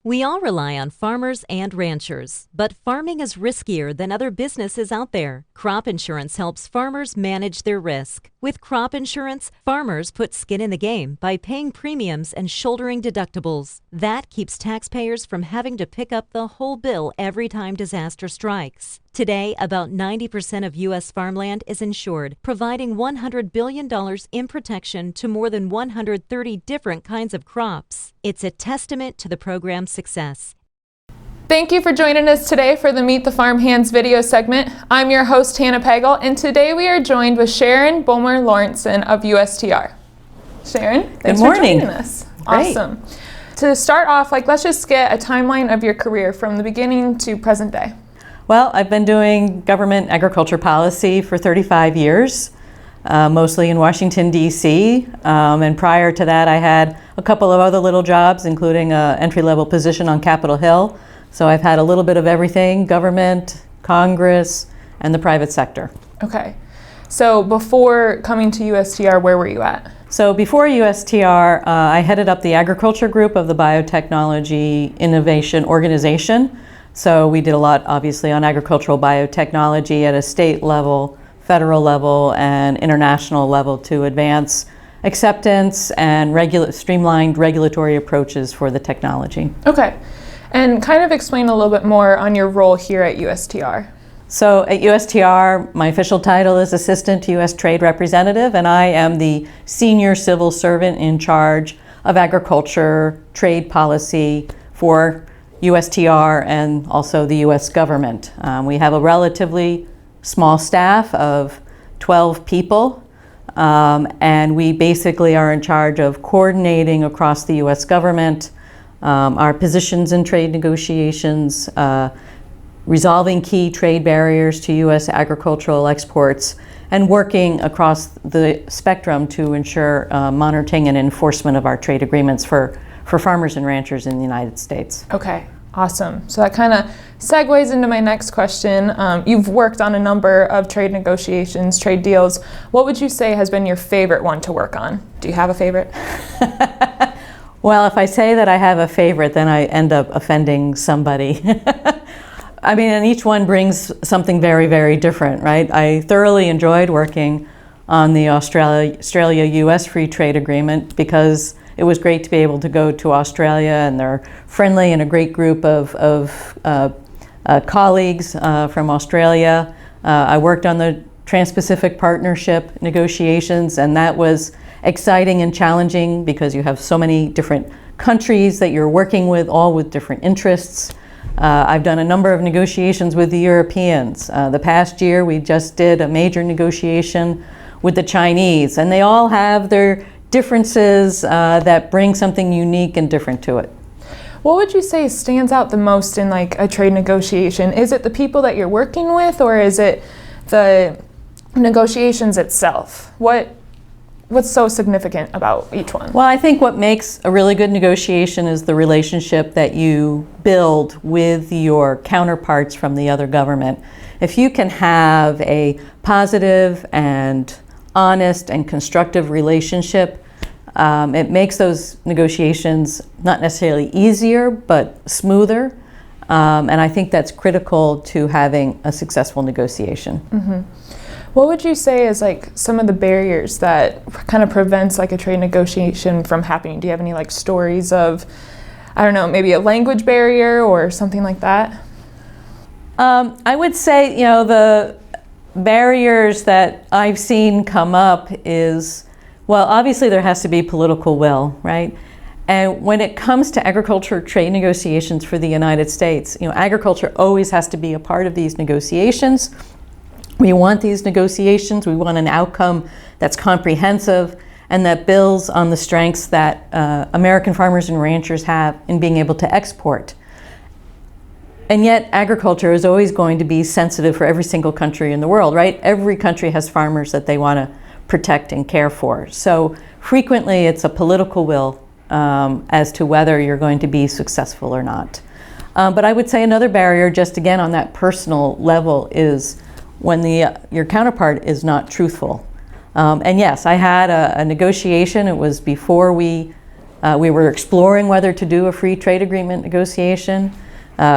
We all rely on farmers and ranchers, but farming is riskier than other businesses out there. Crop insurance helps farmers manage their risk. With crop insurance, farmers put skin in the game by paying premiums and shouldering deductibles. That keeps taxpayers from having to pick up the whole bill every time disaster strikes. Today, about 90% of U.S. farmland is insured, providing $100 billion in protection to more than 130 different kinds of crops. It's a testament to the program's success. Thank you for joining us today for the Meet the Farm Hands video segment. I'm your host, Hannah Pagel, and today we are joined with Sharon Bomer Lauritsen of USTR. Sharon, thanks for joining us. Great. Awesome. To start off, let's just get a timeline of your career from the beginning to present day. Well, I've been doing government agriculture policy for 35 years, mostly in Washington, D.C. And prior to that, I had a couple of other little jobs, including an entry-level position on Capitol Hill. So I've had a little bit of everything: government, Congress, and the private sector. Okay. So before coming to USTR, where were you at? So before USTR, I headed up the agriculture group of the Biotechnology Innovation Organization. So we did a lot, obviously, on agricultural biotechnology at a state level, federal level, and international level to advance acceptance and streamlined regulatory approaches for the technology. Okay. And kind of explain a little bit more on your role here at USTR. So at USTR, my official title is Assistant U.S. Trade Representative, and I am the senior civil servant in charge of agriculture, trade policy for USTR and also the U.S. government. We have a relatively small staff of 12 people, and we basically are in charge of coordinating across the U.S. government our positions in trade negotiations, resolving key trade barriers to U.S. agricultural exports, and working across the spectrum to ensure monitoring and enforcement of our trade agreements for farmers and ranchers in the United States. Okay, awesome. So that kind of segues into my next question. You've worked on a number of trade negotiations, trade deals. What would you say has been your favorite one to work on? Do you have a favorite? Well, if I say that I have a favorite, then I end up offending somebody. I mean, and each one brings something very, very different, right? I thoroughly enjoyed working on the Australia-US Free Trade Agreement because it was great to be able to go to Australia, and they're friendly and a great group of colleagues from Australia. I worked on the Trans-Pacific Partnership negotiations, and that was exciting and challenging because you have so many different countries that you're working with, all with different interests. I've done a number of negotiations with the Europeans. The past year, we just did a major negotiation with the Chinese, and they all have their differences that bring something unique and different to it. What would you say stands out the most in a trade negotiation? Is it the people that you're working with, or is it the negotiations itself? What's so significant about each one? Well, I think what makes a really good negotiation is the relationship that you build with your counterparts from the other government. If you can have a positive and honest and constructive relationship, it makes those negotiations not necessarily easier, but smoother. And I think that's critical to having a successful negotiation. Mm-hmm. What would you say is some of the barriers that kind of prevents a trade negotiation from happening? Do you have any stories of, I don't know, maybe a language barrier or something like that? I would say, the barriers that I've seen come up is, well, obviously there has to be political will, right? And when it comes to agriculture trade negotiations for the United States, agriculture always has to be a part of these negotiations. We want these negotiations. We want an outcome that's comprehensive and that builds on the strengths that American farmers and ranchers have in being able to export. And yet agriculture is always going to be sensitive for every single country in the world, right? Every country has farmers that they want to protect and care for. So frequently it's a political will as to whether you're going to be successful or not. But I would say another barrier, just again on that personal level, is when your counterpart is not truthful. And yes, I had a negotiation. It was before we We were exploring whether to do a free trade agreement negotiation.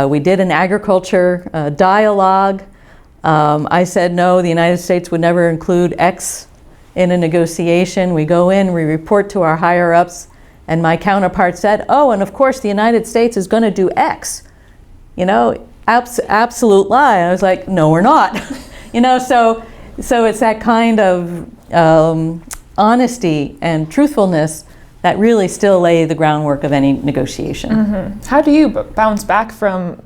We did an agriculture dialogue. I said no, the United States would never include X in a negotiation. We go in, we report to our higher ups, and my counterpart said, oh, and of course the United States is going to do X. You know, absolute lie. I was like, no, we're not. You know, so it's that kind of honesty and truthfulness that really still lay the groundwork of any negotiation. Mm-hmm. How do you bounce back from,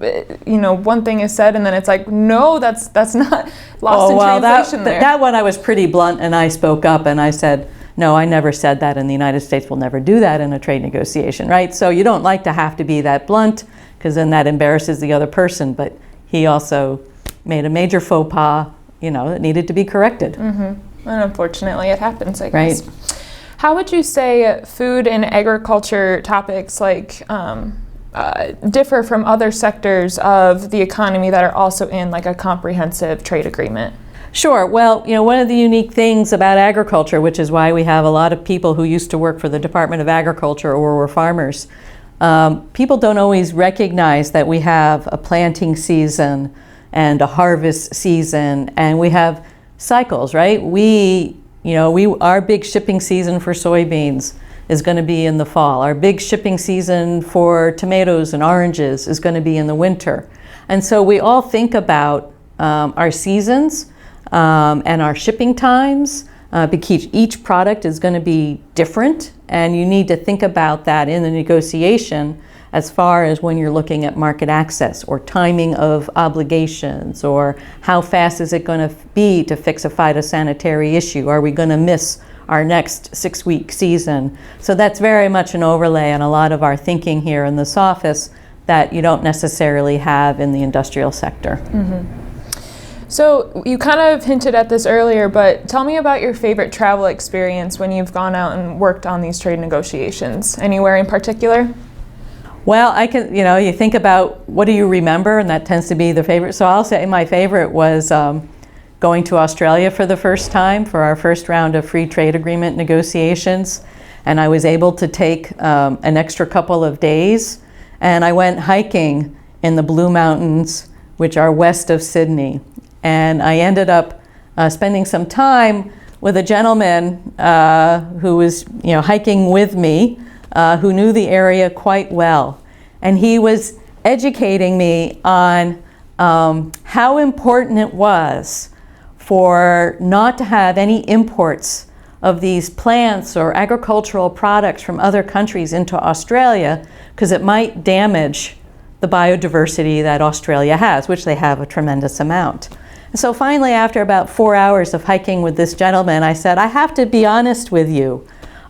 you know, one thing is said and then it's like, no, that's not lost in translation there. That one I was pretty blunt, and I spoke up and I said, no, I never said that, and the United States will never do that in a trade negotiation, right? So you don't like to have to be that blunt, because then that embarrasses the other person, but he also made a major faux pas, you know, that needed to be corrected. Mm-hmm. And unfortunately it happens, I guess. Right. How would you say food and agriculture topics like differ from other sectors of the economy that are also in like a comprehensive trade agreement? Sure. Well, you know, one of the unique things about agriculture, which is why we have a lot of people who used to work for the Department of Agriculture or were farmers, people don't always recognize that we have a planting season and a harvest season, and we have cycles, right? Our big shipping season for soybeans is going to be in the fall. Our big shipping season for tomatoes and oranges is going to be in the winter. And so we all think about our seasons and our shipping times, because each product is going to be different, and you need to think about that in the negotiation as far as when you're looking at market access or timing of obligations, or how fast is it going to be to fix a phytosanitary issue? Are we going to miss our next 6-week season? So that's very much an overlay on a lot of our thinking here in this office that you don't necessarily have in the industrial sector. Mm-hmm. So you kind of hinted at this earlier, but tell me about your favorite travel experience when you've gone out and worked on these trade negotiations. Anywhere in particular? Well, you think about what do you remember, and that tends to be the favorite. So I'll say my favorite was going to Australia for the first time for our first round of free trade agreement negotiations. And I was able to take an extra couple of days, and I went hiking in the Blue Mountains, which are west of Sydney. And I ended up spending some time with a gentleman who was hiking with me, who knew the area quite well. And he was educating me on how important it was for not to have any imports of these plants or agricultural products from other countries into Australia, because it might damage the biodiversity that Australia has, which they have a tremendous amount. So finally, after about 4 hours of hiking with this gentleman, I said, I have to be honest with you.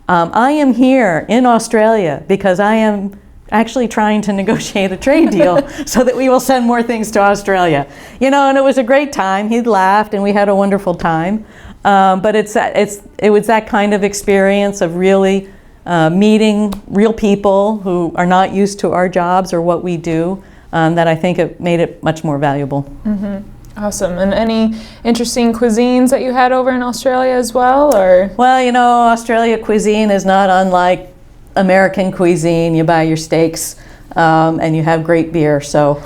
I am here in Australia because I am actually trying to negotiate a trade deal so that we will send more things to Australia. And it was a great time. He laughed and we had a wonderful time. But it was that kind of experience of really meeting real people who are not used to our jobs or what we do, that I think it made it much more valuable. Mm-hmm. Awesome. And any interesting cuisines that you had over in Australia as well, or? Well, Australia cuisine is not unlike American cuisine. You buy your steaks and you have great beer, so.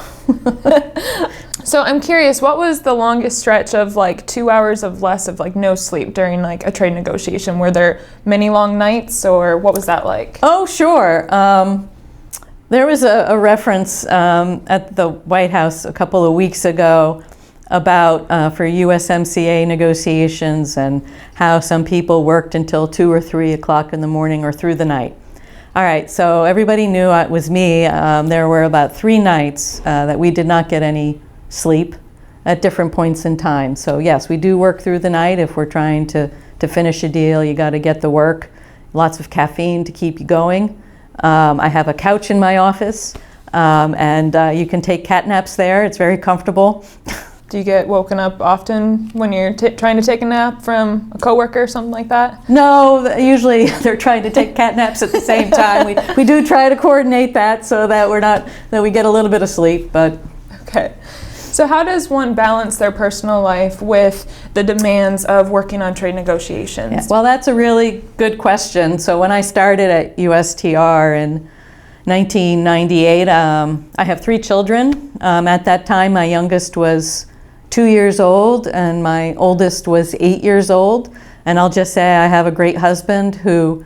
So I'm curious, what was the longest stretch of 2 hours of less of no sleep during a trade negotiation? Were there many long nights, or what was that like? Oh, sure. There was a reference at the White House a couple of weeks ago about for USMCA negotiations and how some people worked until 2 or 3 o'clock in the morning or through the night. All right, so everybody knew it was me. There were about 3 nights that we did not get any sleep at different points in time. So yes, we do work through the night if we're trying to finish a deal. You got to get the work. Lots of caffeine to keep you going. I have a couch in my office, and you can take cat naps there. It's very comfortable. Do you get woken up often when you're trying to take a nap from a coworker or something like that? No, usually they're trying to take cat naps at the same time. We do try to coordinate that so that we get a little bit of sleep, but. Okay. So how does one balance their personal life with the demands of working on trade negotiations? Yeah, well, that's a really good question. So when I started at USTR in 1998, I have 3 children. At that time, my youngest was 2 years old and my oldest was 8 years old. And I'll just say I have a great husband who,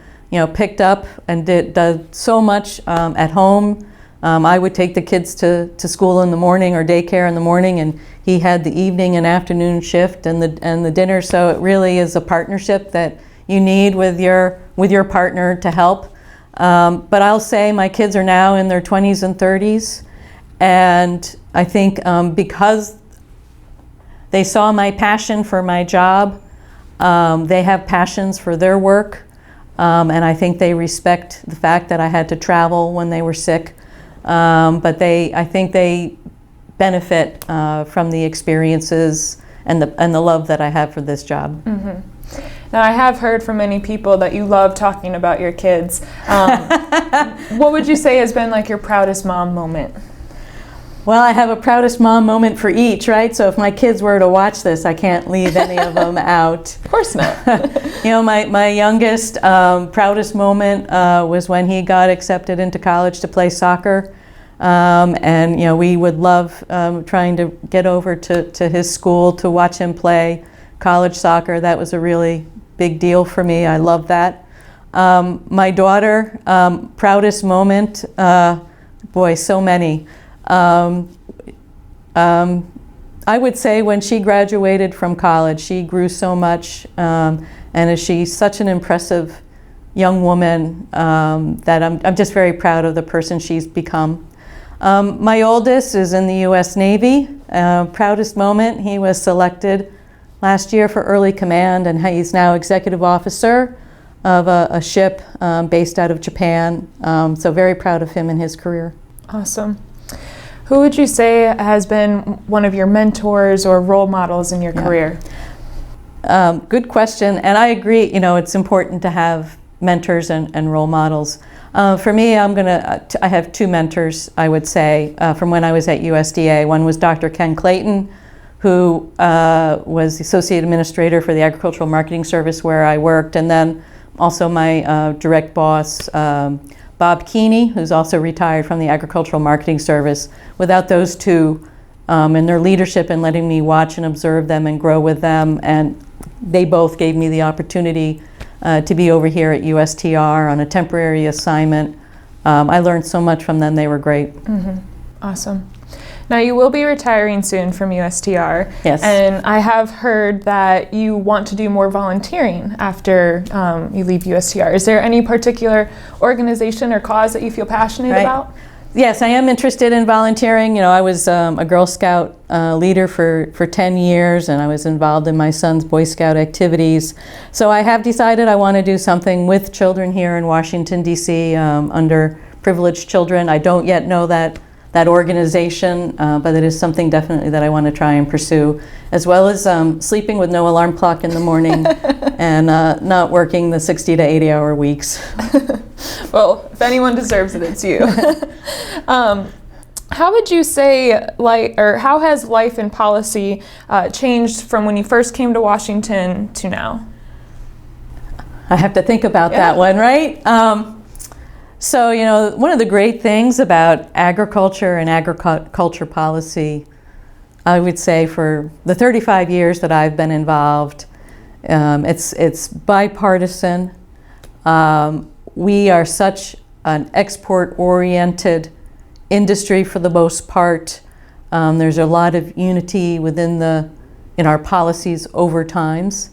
picked up and did so much at home. I would take the kids to school in the morning or daycare in the morning, and he had the evening and afternoon shift and the dinner. So it really is a partnership that you need with your partner to help. But I'll say my kids are now in their 20s and 30s, and I think because they saw my passion for my job, they have passions for their work, and I think they respect the fact that I had to travel when they were sick. But I think they benefit from the experiences and the love that I have for this job. Mm-hmm. Now, I have heard from many people that you love talking about your kids. What would you say has been like your proudest mom moment? Well, I have a proudest mom moment for each, right? So if my kids were to watch this, I can't leave any of them out. Of course not. My youngest proudest moment was when he got accepted into college to play soccer. And we would love trying to get over to his school to watch him play college soccer. That was a really big deal for me. I love that. My daughter, proudest moment, boy, so many. I would say when she graduated from college, she grew so much, and she's such an impressive young woman that I'm just very proud of the person she's become. My oldest is in the U.S. Navy. Proudest moment, he was selected last year for early command, and he's now executive officer of a ship based out of Japan. So very proud of him and his career. Awesome. Who would you say has been one of your mentors or role models in your career? Good question, and I agree, it's important to have mentors and role models. For me, I have 2 mentors, I would say, from when I was at USDA. One was Dr. Ken Clayton, who was the Associate Administrator for the Agricultural Marketing Service where I worked, and then also my direct boss, Bob Keeney, who's also retired from the Agricultural Marketing Service. Without those 2 and their leadership and letting me watch and observe them and grow with them, and they both gave me the opportunity to be over here at USTR on a temporary assignment. I learned so much from them. They were great. Mm-hmm. Awesome. Now, you will be retiring soon from USTR. Yes. And I have heard that you want to do more volunteering after you leave USTR. Is there any particular organization or cause that you feel passionate about? Yes, I am interested in volunteering. I was a Girl Scout leader for 10 years, and I was involved in my son's Boy Scout activities. So I have decided I want to do something with children here in Washington, D.C., underprivileged children. I don't yet know that organization, but it is something definitely that I want to try and pursue, as well as sleeping with no alarm clock in the morning and not working the 60 to 80 hour weeks. Well, if anyone deserves it, it's you. How would you say, how has life and policy changed from when you first came to Washington to now? I have to think about that one, right? So, one of the great things about agriculture and agriculture policy, I would say for the 35 years that I've been involved, it's bipartisan. We are such an export-oriented industry for the most part. There's a lot of unity in our policies over times.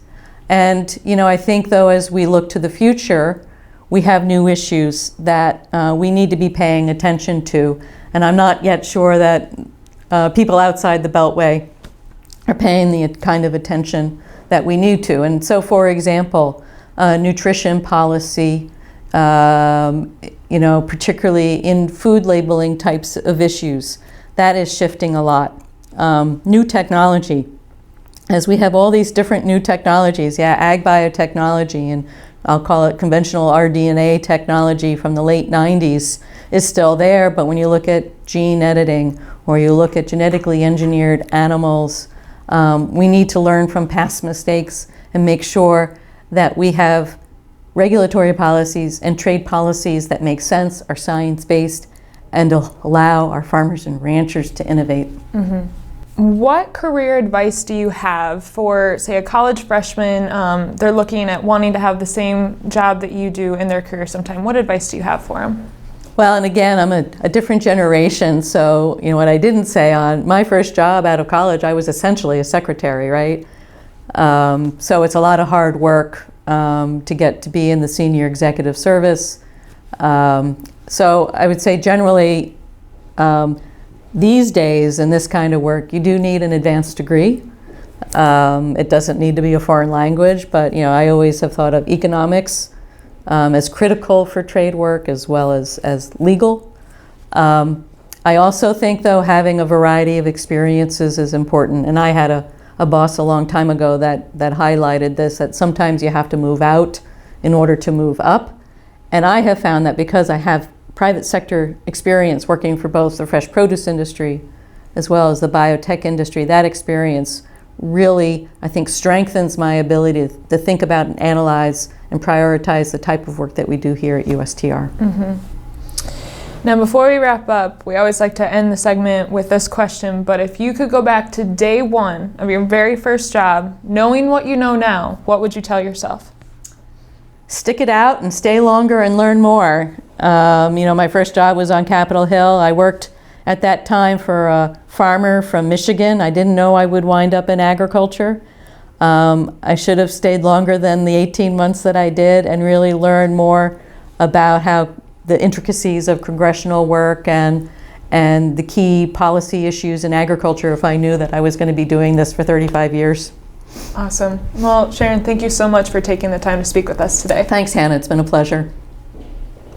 And, I think though, as we look to the future, we have new issues that we need to be paying attention to. And I'm not yet sure that people outside the Beltway are paying the kind of attention that we need to. And so, for example, nutrition policy, particularly in food labeling types of issues, that is shifting a lot. New technology, as we have all these different new technologies, ag biotechnology, and I'll call it conventional rDNA technology from the late 90s, is still there, but when you look at gene editing or you look at genetically engineered animals, we need to learn from past mistakes and make sure that we have regulatory policies and trade policies that make sense, are science-based, and allow our farmers and ranchers to innovate. What career advice do you have for, say, a college freshman? They're looking at wanting to have the same job that you do in their career sometime. What advice do you have for them? Well, and again, I'm a different generation, so what I didn't say on my first job out of college, I was essentially a secretary, right? So it's a lot of hard work to get to be in the senior executive service. So I would say generally, these days in this kind of work, you do need an advanced degree. It doesn't need to be a foreign language, but I always have thought of economics as critical for trade work as well as legal. I also think, though, having a variety of experiences is important, and I had a boss a long time ago that highlighted this, that sometimes you have to move out in order to move up. And I have found that because I have private sector experience working for both the fresh produce industry as well as the biotech industry, that experience really, I think, strengthens my ability to think about and analyze and prioritize the type of work that we do here at USTR. Now, before we wrap up, we always like to end the segment with this question, but if you could go back to day one of your very first job, knowing what you know now, what would you tell yourself? Stick it out and stay longer and learn more. My first job was on Capitol Hill. I worked at that time for a farmer from Michigan. I didn't know I would wind up in agriculture. I should have stayed longer than the 18 months that I did and really learned more about how the intricacies of congressional work and the key policy issues in agriculture if I knew that I was going to be doing this for 35 years. Awesome. Well, Sharon, thank you so much for taking the time to speak with us today. Thanks, Hannah. It's been a pleasure.